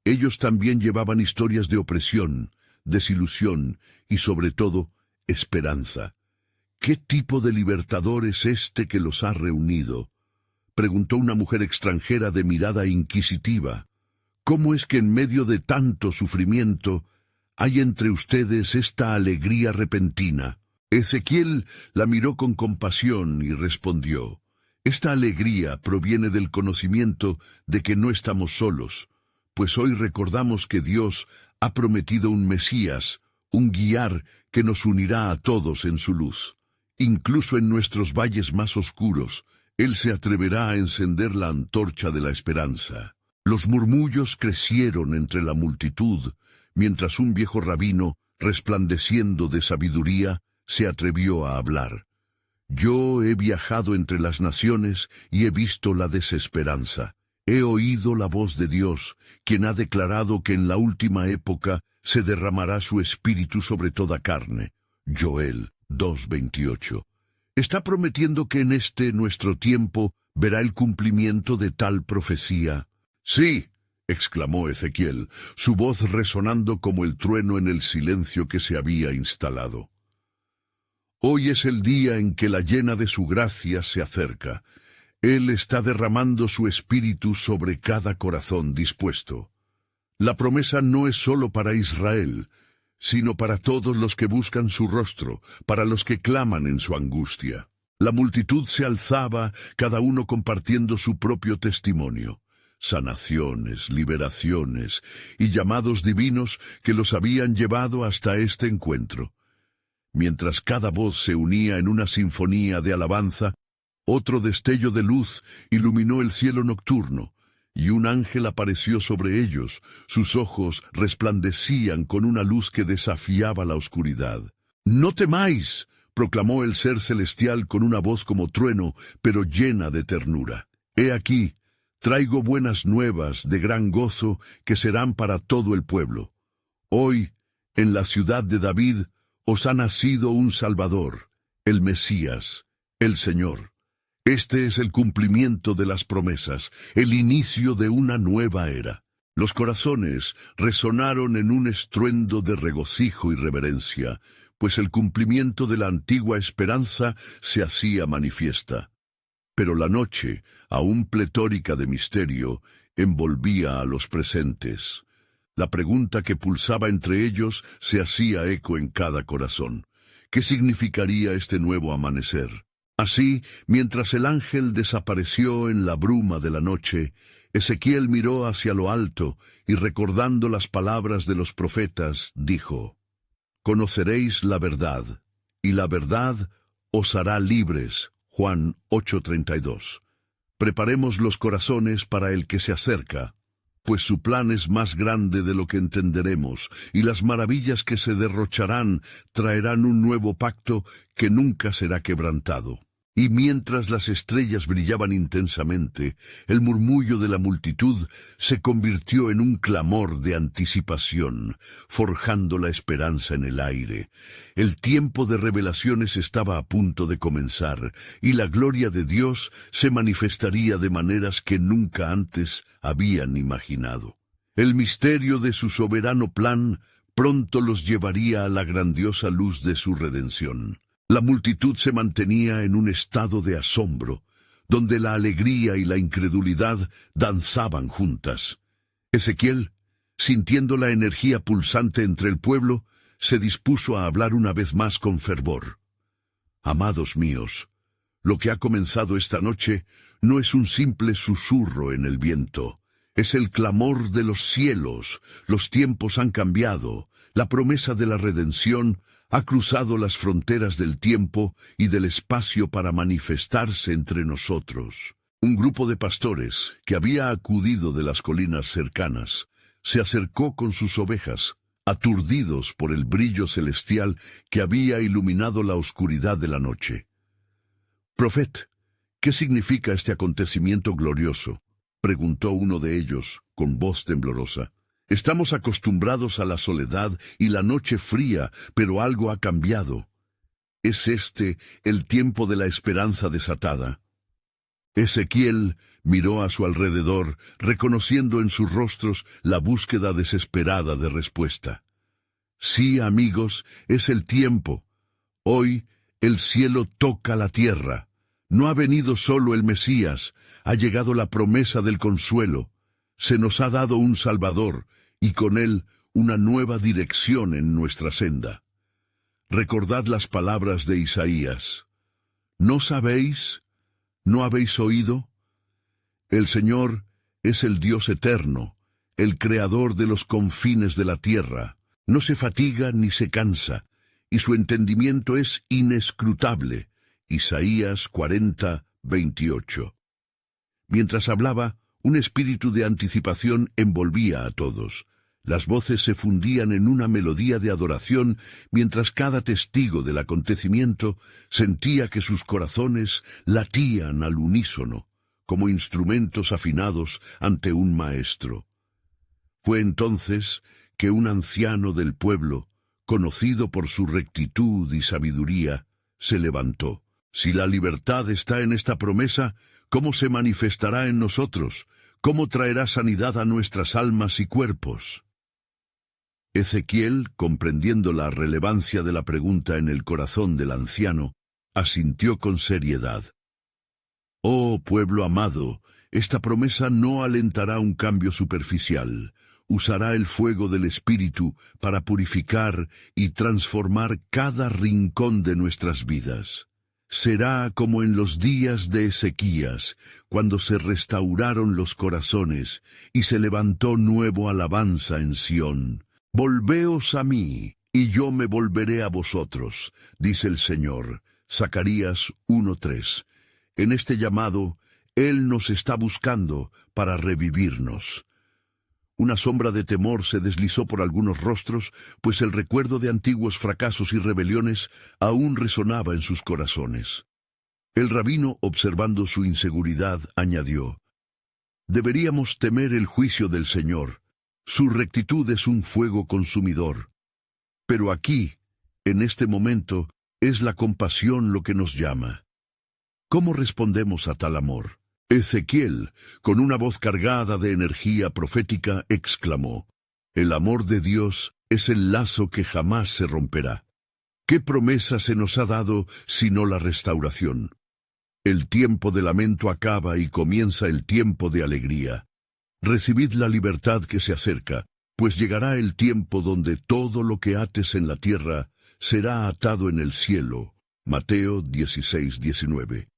Speaker 1: Ellos también llevaban historias de opresión, desilusión y, sobre todo, esperanza. ¿Qué tipo de libertador es este que los ha reunido?, preguntó una mujer extranjera de mirada inquisitiva. ¿Cómo es que en medio de tanto sufrimiento hay entre ustedes esta alegría repentina. Ezequiel la miró con compasión y respondió: esta alegría proviene del conocimiento de que no estamos solos, pues hoy recordamos que Dios ha prometido un Mesías, un guiar que nos unirá a todos en su luz. Incluso en nuestros valles más oscuros, Él se atreverá a encender la antorcha de la esperanza. Los murmullos crecieron entre la multitud, mientras un viejo rabino, resplandeciendo de sabiduría, se atrevió a hablar. Yo he viajado entre las naciones y he visto la desesperanza. He oído la voz de Dios, quien ha declarado que en la última época se derramará su espíritu sobre toda carne. Joel 2:28. Está prometiendo que en este nuestro tiempo verá el cumplimiento de tal profecía. Sí, exclamó Ezequiel, su voz resonando como el trueno en el silencio que se había instalado. Hoy es el día en que la llena de su gracia se acerca. Él está derramando su espíritu sobre cada corazón dispuesto. La promesa no es solo para Israel, sino para todos los que buscan su rostro, para los que claman en su angustia. La multitud se alzaba, cada uno compartiendo su propio testimonio. Sanaciones, liberaciones y llamados divinos que los habían llevado hasta este encuentro. Mientras cada voz se unía en una sinfonía de alabanza, otro destello de luz iluminó el cielo nocturno, y un ángel apareció sobre ellos. Sus ojos resplandecían con una luz que desafiaba la oscuridad. «¡No temáis!», proclamó el ser celestial con una voz como trueno, pero llena de ternura. «He aquí, traigo buenas nuevas de gran gozo que serán para todo el pueblo. Hoy, en la ciudad de David, os ha nacido un Salvador, el Mesías, el Señor». Este es el cumplimiento de las promesas, el inicio de una nueva era. Los corazones resonaron en un estruendo de regocijo y reverencia, pues el cumplimiento de la antigua esperanza se hacía manifiesta. Pero la noche, aún pletórica de misterio, envolvía a los presentes. La pregunta que pulsaba entre ellos se hacía eco en cada corazón. ¿Qué significaría este nuevo amanecer? Así, mientras el ángel desapareció en la bruma de la noche, Ezequiel miró hacia lo alto y, recordando las palabras de los profetas, dijo: «Conoceréis la verdad, y la verdad os hará libres». Juan 8:32. Preparemos los corazones para el que se acerca, pues su plan es más grande de lo que entenderemos, y las maravillas que se derrocharán traerán un nuevo pacto que nunca será quebrantado. Y mientras las estrellas brillaban intensamente, el murmullo de la multitud se convirtió en un clamor de anticipación, forjando la esperanza en el aire. El tiempo de revelaciones estaba a punto de comenzar, y la gloria de Dios se manifestaría de maneras que nunca antes habían imaginado. El misterio de su soberano plan pronto los llevaría a la grandiosa luz de su redención. La multitud se mantenía en un estado de asombro, donde la alegría y la incredulidad danzaban juntas. Ezequiel, sintiendo la energía pulsante entre el pueblo, se dispuso a hablar una vez más con fervor. «Amados míos, lo que ha comenzado esta noche no es un simple susurro en el viento, es el clamor de los cielos. Los tiempos han cambiado, la promesa de la redención ha cruzado las fronteras del tiempo y del espacio para manifestarse entre nosotros». Un grupo de pastores, que había acudido de las colinas cercanas, se acercó con sus ovejas, aturdidos por el brillo celestial que había iluminado la oscuridad de la noche. «Profet, ¿qué significa este acontecimiento glorioso?», preguntó uno de ellos, con voz temblorosa. «Estamos acostumbrados a la soledad y la noche fría, pero algo ha cambiado. ¿Es este el tiempo de la esperanza desatada?». Ezequiel miró a su alrededor, reconociendo en sus rostros la búsqueda desesperada de respuesta. «Sí, amigos, es el tiempo. Hoy el cielo toca la tierra. No ha venido solo el Mesías, ha llegado la promesa del consuelo. Se nos ha dado un Salvador, y con él una nueva dirección en nuestra senda. Recordad las palabras de Isaías. ¿No sabéis? ¿No habéis oído? El Señor es el Dios eterno, el creador de los confines de la tierra. No se fatiga ni se cansa, y su entendimiento es inescrutable. Isaías 40, 28. Mientras hablaba, un espíritu de anticipación envolvía a todos. Las voces se fundían en una melodía de adoración, mientras cada testigo del acontecimiento sentía que sus corazones latían al unísono, como instrumentos afinados ante un maestro. Fue entonces que un anciano del pueblo, conocido por su rectitud y sabiduría, se levantó. Si la libertad está en esta promesa, ¿cómo se manifestará en nosotros? ¿Cómo traerá sanidad a nuestras almas y cuerpos? Ezequiel, comprendiendo la relevancia de la pregunta en el corazón del anciano, asintió con seriedad. Oh pueblo amado, esta promesa no alentará un cambio superficial. Usará el fuego del Espíritu para purificar y transformar cada rincón de nuestras vidas. Será como en los días de Ezequías, cuando se restauraron los corazones y se levantó nuevo alabanza en Sión. Volveos a mí, y yo me volveré a vosotros, dice el Señor. Zacarías 1:3. En este llamado, Él nos está buscando para revivirnos. Una sombra de temor se deslizó por algunos rostros, pues el recuerdo de antiguos fracasos y rebeliones aún resonaba en sus corazones. El rabino, observando su inseguridad, añadió: «Deberíamos temer el juicio del Señor. Su rectitud es un fuego consumidor. Pero aquí, en este momento, es la compasión lo que nos llama». ¿Cómo respondemos a tal amor? Ezequiel, con una voz cargada de energía profética, exclamó: «El amor de Dios es el lazo que jamás se romperá». ¿Qué promesa se nos ha dado sino la restauración? El tiempo de lamento acaba y comienza el tiempo de alegría. Recibid la libertad que se acerca, pues llegará el tiempo donde todo lo que ates en la tierra será atado en el cielo. Mateo 16:19.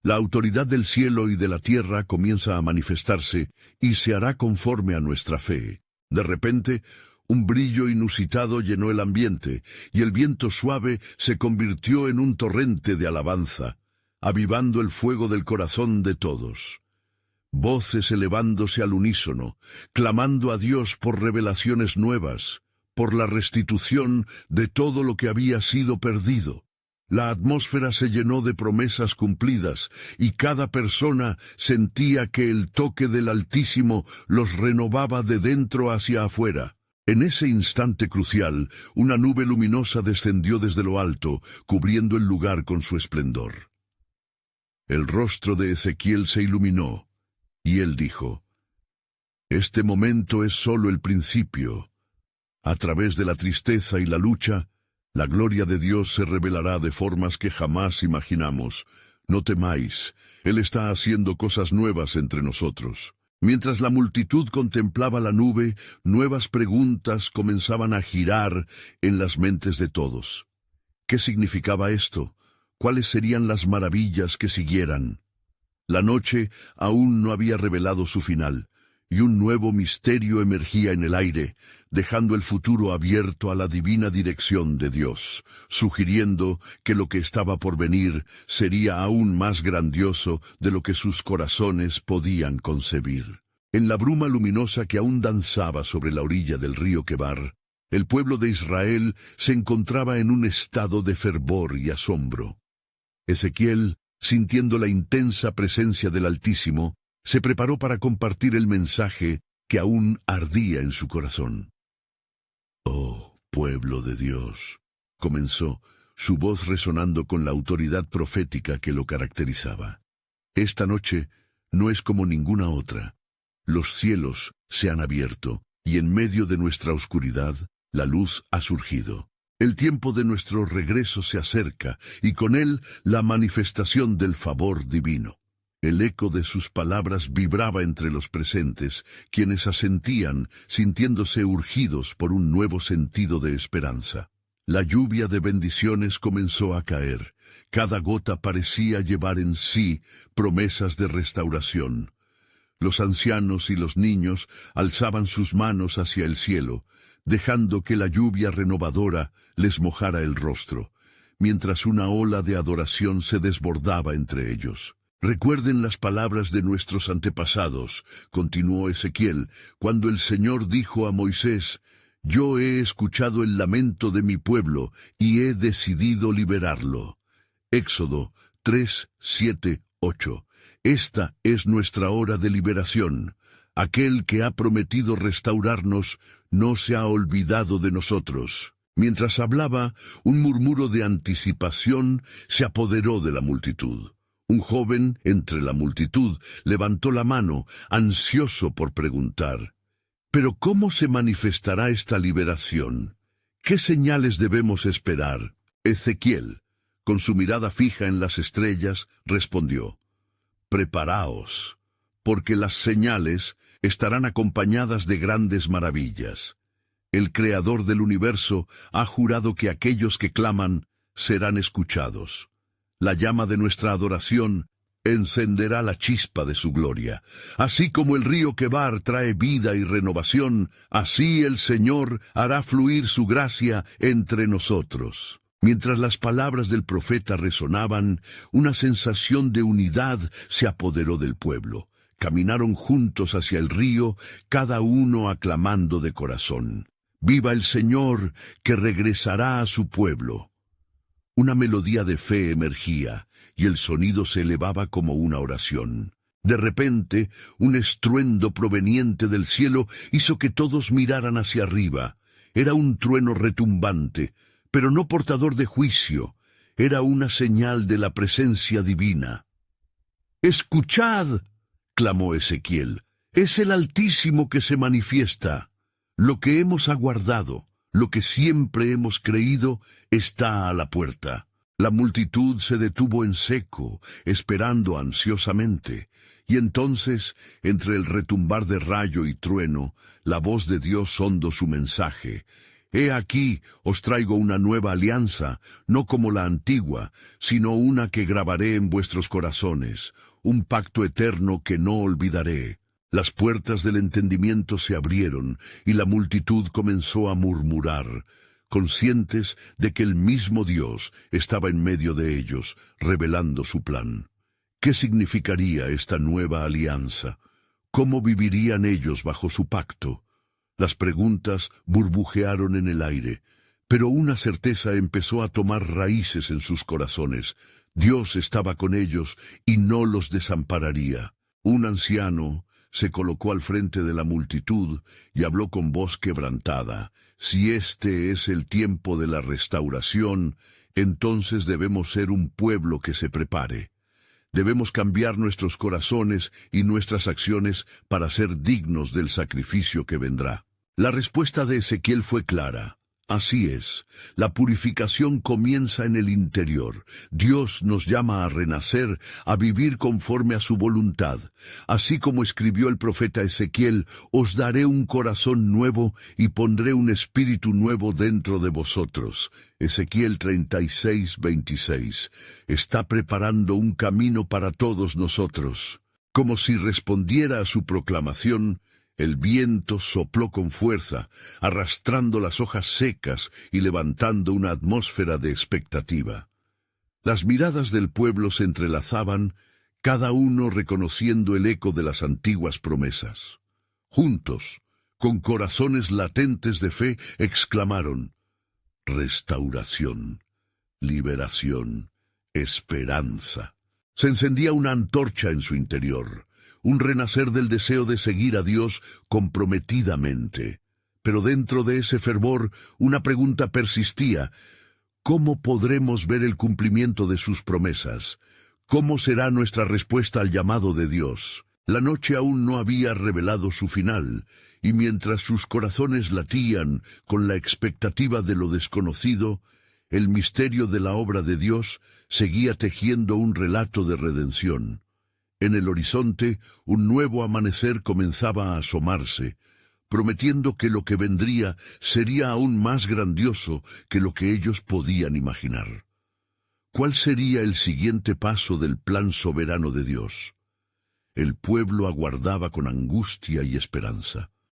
Speaker 1: La autoridad del cielo y de la tierra comienza a manifestarse y se hará conforme a nuestra fe. De repente, un brillo inusitado llenó el ambiente, y el viento suave se convirtió en un torrente de alabanza, avivando el fuego del corazón de todos. Voces elevándose al unísono, clamando a Dios por revelaciones nuevas, por la restitución de todo lo que había sido perdido. La atmósfera se llenó de promesas cumplidas, y cada persona sentía que el toque del Altísimo los renovaba de dentro hacia afuera. En ese instante crucial, una nube luminosa descendió desde lo alto, cubriendo el lugar con su esplendor. El rostro de Ezequiel se iluminó, y él dijo: «Este momento es solo el principio. A través de la tristeza y la lucha, la gloria de Dios se revelará de formas que jamás imaginamos. No temáis, Él está haciendo cosas nuevas entre nosotros». Mientras la multitud contemplaba la nube, nuevas preguntas comenzaban a girar en las mentes de todos. ¿Qué significaba esto? ¿Cuáles serían las maravillas que siguieran? La noche aún no había revelado su final, y un nuevo misterio emergía en el aire, dejando el futuro abierto a la divina dirección de Dios, sugiriendo que lo que estaba por venir sería aún más grandioso de lo que sus corazones podían concebir. En la bruma luminosa que aún danzaba sobre la orilla del río Quebar, el pueblo de Israel se encontraba en un estado de fervor y asombro. Ezequiel, sintiendo la intensa presencia del Altísimo, se preparó para compartir el mensaje que aún ardía en su corazón. «Oh, pueblo de Dios», comenzó, su voz resonando con la autoridad profética que lo caracterizaba. «Esta noche no es como ninguna otra. Los cielos se han abierto, y en medio de nuestra oscuridad, la luz ha surgido. El tiempo de nuestro regreso se acerca, y con él la manifestación del favor divino. El eco de sus palabras vibraba entre los presentes, quienes asentían, sintiéndose urgidos por un nuevo sentido de esperanza. La lluvia de bendiciones comenzó a caer. Cada gota parecía llevar en sí promesas de restauración. Los ancianos y los niños alzaban sus manos hacia el cielo, dejando que la lluvia renovadora les mojara el rostro, mientras una ola de adoración se desbordaba entre ellos. Recuerden las palabras de nuestros antepasados, continuó Ezequiel, cuando el Señor dijo a Moisés: «Yo he escuchado el lamento de mi pueblo y he decidido liberarlo». Éxodo 3, 7, 8. Esta es nuestra hora de liberación. Aquel que ha prometido restaurarnos no se ha olvidado de nosotros. Mientras hablaba, un murmuro de anticipación se apoderó de la multitud. Un joven entre la multitud levantó la mano, ansioso por preguntar: «¿Pero cómo se manifestará esta liberación? ¿Qué señales debemos esperar?» Ezequiel, con su mirada fija en las estrellas, respondió: «Preparaos, porque las señales estarán acompañadas de grandes maravillas. El Creador del universo ha jurado que aquellos que claman serán escuchados. La llama de nuestra adoración encenderá la chispa de su gloria. Así como el río Quebar trae vida y renovación, así el Señor hará fluir su gracia entre nosotros». Mientras las palabras del profeta resonaban, una sensación de unidad se apoderó del pueblo. Caminaron juntos hacia el río, cada uno aclamando de corazón: «Viva el Señor, que regresará a su pueblo». Una melodía de fe emergía, y el sonido se elevaba como una oración. De repente, un estruendo proveniente del cielo hizo que todos miraran hacia arriba. Era un trueno retumbante, pero no portador de juicio. Era una señal de la presencia divina. «¡Escuchad!», clamó Ezequiel. «Es el Altísimo que se manifiesta. Lo que hemos aguardado, lo que siempre hemos creído, está a la puerta». La multitud se detuvo en seco, esperando ansiosamente. Y entonces, entre el retumbar de rayo y trueno, la voz de Dios sondó su mensaje: «He aquí, os traigo una nueva alianza, no como la antigua, sino una que grabaré en vuestros corazones, un pacto eterno que no olvidaré». Las puertas del entendimiento se abrieron, y la multitud comenzó a murmurar, conscientes de que el mismo Dios estaba en medio de ellos, revelando su plan. ¿Qué significaría esta nueva alianza? ¿Cómo vivirían ellos bajo su pacto? Las preguntas burbujearon en el aire, pero una certeza empezó a tomar raíces en sus corazones. Dios estaba con ellos y no los desampararía. Un anciano se colocó al frente de la multitud y habló con voz quebrantada: «Si este es el tiempo de la restauración, entonces debemos ser un pueblo que se prepare. Debemos cambiar nuestros corazones y nuestras acciones para ser dignos del sacrificio que vendrá». La respuesta de Ezequiel fue clara. Así es, la purificación comienza en el interior. Dios nos llama a renacer, a vivir conforme a su voluntad. Así como escribió el profeta Ezequiel: «Os daré un corazón nuevo y pondré un espíritu nuevo dentro de vosotros». Ezequiel 36, 26. Está preparando un camino para todos nosotros. Como si respondiera a su proclamación, el viento sopló con fuerza, arrastrando las hojas secas y levantando una atmósfera de expectativa. Las miradas del pueblo se entrelazaban, cada uno reconociendo el eco de las antiguas promesas. Juntos, con corazones latentes de fe, exclamaron: «Restauración, liberación, esperanza». Se encendía una antorcha en su interior, un renacer del deseo de seguir a Dios comprometidamente. Pero dentro de ese fervor, una pregunta persistía: ¿cómo podremos ver el cumplimiento de sus promesas? ¿Cómo será nuestra respuesta al llamado de Dios? La noche aún no había revelado su final, y mientras sus corazones latían con la expectativa de lo desconocido, el misterio de la obra de Dios seguía tejiendo un relato de redención. En el horizonte, un nuevo amanecer comenzaba a asomarse, prometiendo que lo que vendría sería aún más grandioso que lo que ellos podían imaginar. ¿Cuál sería el siguiente paso del plan soberano de Dios? El pueblo aguardaba con angustia y esperanza.